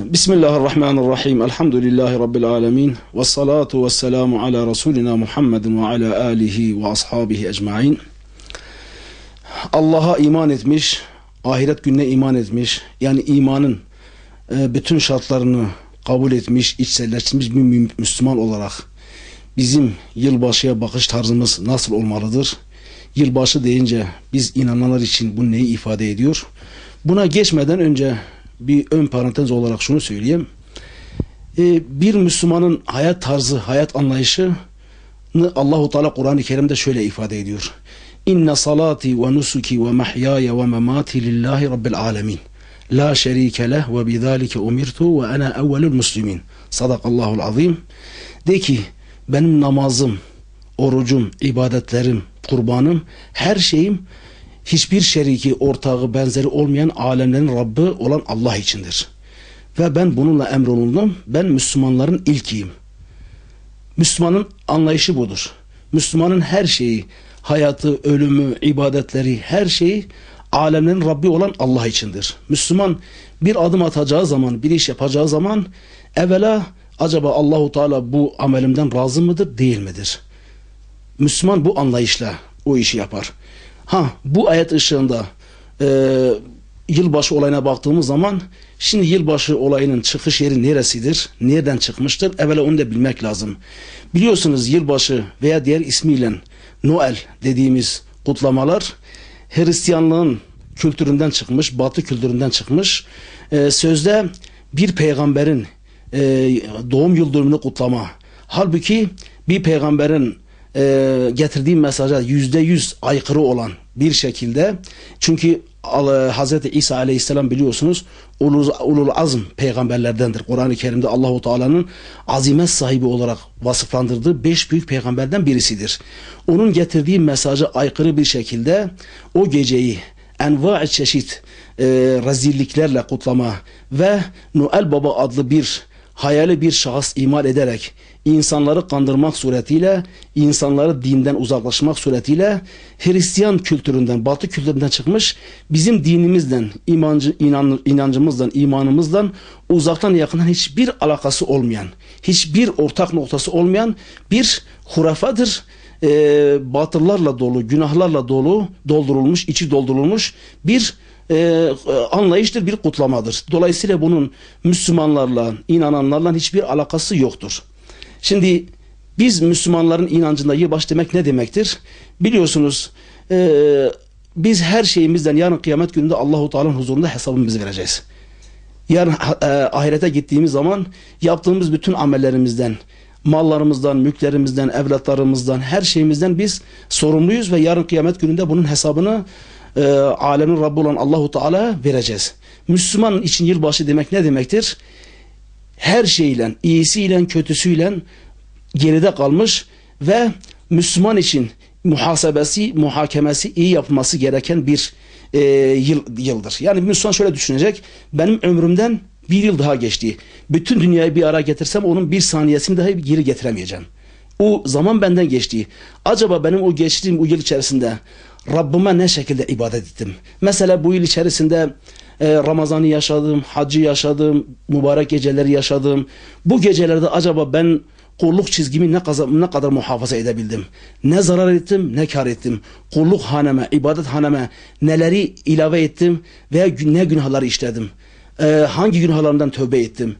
Bismillahirrahmanirrahim. Elhamdülillahi Rabbil alemin. Ve salatu ve selamu ala Resulina Muhammedin ve ala alihi ve ashabihi ecmain. Allah'a iman etmiş, ahiret gününe iman etmiş, yani imanın bütün şartlarını kabul etmiş, içselleştirmiş bir Müslüman olarak bizim yılbaşıya bakış tarzımız nasıl olmalıdır? Yılbaşı deyince biz inananlar için bu neyi ifade ediyor? Buna geçmeden önce bir ön parantez olarak şunu söyleyeyim. Bir Müslümanın hayat tarzı, hayat anlayışını Allahu Teala Kur'an-ı Kerim'de şöyle ifade ediyor. İnne salati ve nusuki ve mahyaya ve memati lillahi rabbil alemin. La şerike leh ve bizalike umirtu ve ana evvelul muslimin. Sadakallahul azim. De ki benim namazım, orucum, ibadetlerim, kurbanım, her şeyim hiçbir şeriki, ortağı, benzeri olmayan alemlerin Rabbi olan Allah içindir. Ve ben bununla emrolundum. Ben Müslümanların ilkiyim. Müslümanın anlayışı budur. Müslümanın her şeyi, hayatı, ölümü, ibadetleri, her şeyi alemlerin Rabbi olan Allah içindir. Müslüman bir adım atacağı zaman, bir iş yapacağı zaman evvela acaba Allahu Teala bu amelimden razı mıdır, değil midir? Müslüman bu anlayışla o işi yapar. Bu ayet ışığında yılbaşı olayına baktığımız zaman şimdi yılbaşı olayının çıkış yeri neresidir? Nereden çıkmıştır? Evvela onu da bilmek lazım. Biliyorsunuz yılbaşı veya diğer ismiyle Noel dediğimiz kutlamalar Hristiyanlığın kültüründen çıkmış, Batı kültüründen çıkmış. Sözde bir peygamberin doğum yıl dönümünü kutlama. Halbuki bir peygamberin getirdiği mesaja %100 aykırı olan bir şekilde, çünkü Hazreti İsa Aleyhisselam biliyorsunuz ulul azm peygamberlerdendir. Kur'an-ı Kerim'de Allahu Teala'nın azimet sahibi olarak vasıflandırdığı 5 büyük peygamberden birisidir. Onun getirdiği mesaja aykırı bir şekilde o geceyi enva çeşit rezilliklerle kutlama ve Noel Baba adlı bir hayali bir şahıs imal ederek insanları kandırmak suretiyle, insanları dinden uzaklaşmak suretiyle Hristiyan kültüründen, Batı kültüründen çıkmış, bizim dinimizden, inancımızdan, imanımızdan uzaktan yakından hiçbir alakası olmayan, hiçbir ortak noktası olmayan bir hurafadır. Batıllarla dolu, günahlarla dolu, doldurulmuş, içi doldurulmuş bir anlayıştır, bir kutlamadır. Dolayısıyla bunun Müslümanlarla, inananlarla hiçbir alakası yoktur. Şimdi biz Müslümanların inancında yılbaşı demek ne demektir? Biliyorsunuz biz her şeyimizden yarın kıyamet gününde Allahu Teala'nın huzurunda hesabımızı vereceğiz. Yarın ahirete gittiğimiz zaman yaptığımız bütün amellerimizden, mallarımızdan, mülklerimizden, evlatlarımızdan, her şeyimizden biz sorumluyuz ve yarın kıyamet gününde bunun hesabını alemin Rabbi olan Allahu Teala vereceğiz. Müslüman için yılbaşı demek ne demektir? Her şeyle, iyisiyle, kötüsüyle geride kalmış ve Müslüman için muhasebesi, muhakemesi iyi yapılması gereken bir yıldır. Yani Müslüman şöyle düşünecek: benim ömrümden bir yıl daha geçti. Bütün dünyayı bir araya getirsem onun bir saniyesini dahi geri getiremeyeceğim. O zaman benden geçti. Acaba benim o geçtiğim o yıl içerisinde Rabbime ne şekilde ibadet ettim? Mesela bu yıl içerisinde Ramazan'ı yaşadım, haccı yaşadım, mübarek geceleri yaşadım. Bu gecelerde acaba ben kulluk çizgimi ne kadar muhafaza edebildim? Ne zarar ettim, ne kar ettim? Kulluk haneme, ibadet haneme neleri ilave ettim veya ne günahları işledim? Hangi günahlarımdan tövbe ettim?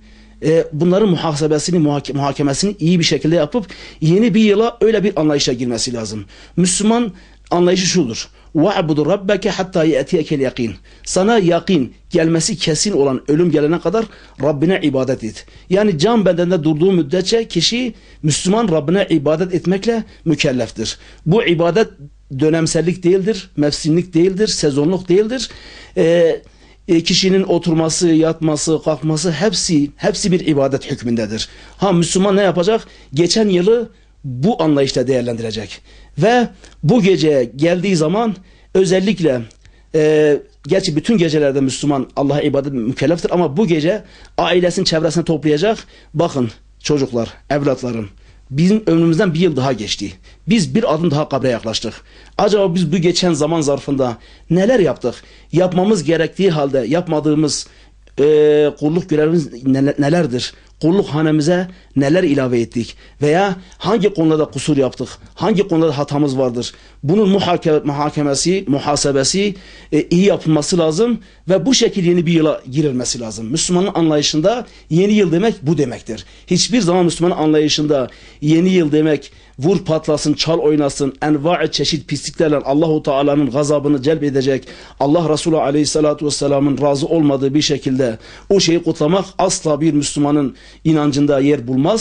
Bunların muhasebesini, muhakemesini iyi bir şekilde yapıp yeni bir yıla öyle bir anlayışa girmesi lazım. Müslüman anlayışı şudur: وَعْبُدُ رَبَّكَ حَتَّى يَأْتِيَكَ الْيَقِينَ. Sana yakin, gelmesi kesin olan ölüm gelene kadar Rabbine ibadet et. Yani can bedende durduğu müddetçe kişi Müslüman Rabbine ibadet etmekle mükelleftir. Bu ibadet dönemsellik değildir, mevsimlik değildir, sezonluk değildir. Kişinin oturması, yatması, kalkması hepsi bir ibadet hükmündedir. Müslüman ne yapacak? Geçen yılı bu anlayışla değerlendirecek. Ve bu gece geldiği zaman özellikle gerçi bütün gecelerde Müslüman Allah'a ibadet mükelleftir ama bu gece ailesinin çevresine toplayacak. Bakın çocuklar, evlatlarım, bizim ömrümüzden bir yıl daha geçti. Biz bir adım daha kabre yaklaştık. Acaba biz bu geçen zaman zarfında neler yaptık? Yapmamız gerektiği halde yapmadığımız kulluk görevimiz nelerdir? Kulluk hanemize neler ilave ettik? Veya hangi konuda kusur yaptık? Hangi konuda hatamız vardır? Bunun muhakemesi, muhasebesi iyi yapılması lazım ve bu şekilde yeni bir yıla girilmesi lazım. Müslümanın anlayışında yeni yıl demek bu demektir. Hiçbir zaman Müslümanın anlayışında yeni yıl demek vur patlasın, çal oynasın, enva çeşit pisliklerle Allahu Teala'nın gazabını celbedecek, Allah Resulü Aleyhisselatü Vesselam'ın razı olmadığı bir şekilde o şeyi kutlamak asla bir Müslümanın inancında yer bulmaz.